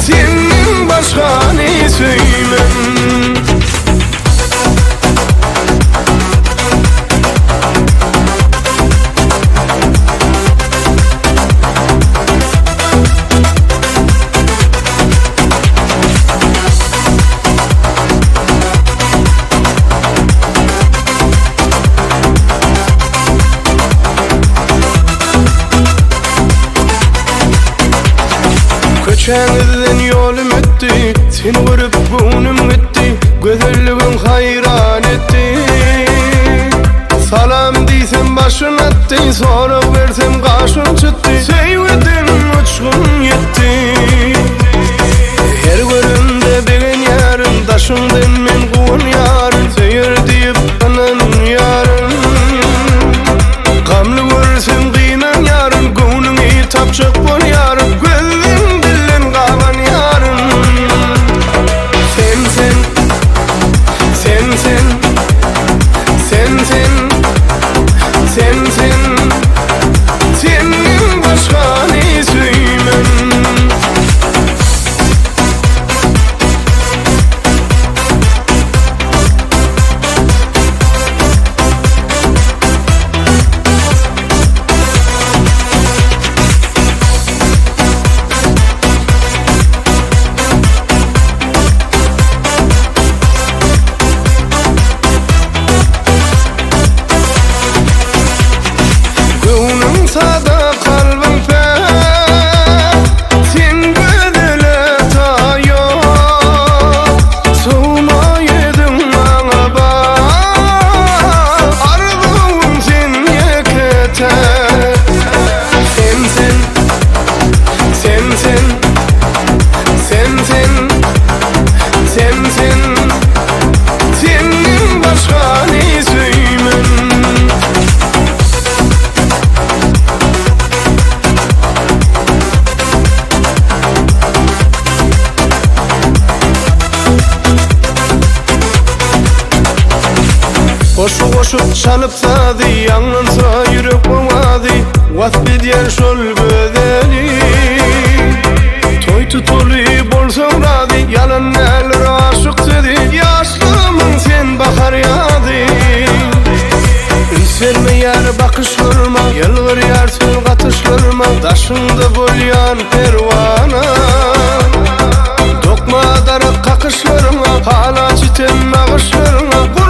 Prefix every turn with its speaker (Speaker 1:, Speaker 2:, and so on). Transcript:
Speaker 1: Senin başka ne söyleyeyim. Köçenizden yolum etti, seni görüp bunum etti, güzelliğin hayran etti. Salam diysem başın etti, sonra versem kaşın çıktı, sevgiden uçkun yetti. Her görümde begen yarın, taşımdan men kuğun yarın, seyir deyip anan yarın. Kamlı görsem kıynan yarın, gönlüne tapçık bol yarın, senin başka ne söyleyeyim. Sada kalbim fe, sen bedele tayo, soğuma yedim bana bak, arzum sen yeketer. Senin başka ne söyleyeyim. Koşup çalıp sadı, yanınsa yürek boğadı, vat diyen şol bedeli. Toy tutulu bolsam radı, yalan eller aşık dedi, yaşlımın sen bakar yadı. Üns verme yar bakışlarıma, yalvar yarsın katışlarıma, taşında bolyan pervana. Dokma darak kakışlarıma, hala çitem ağışlarıma.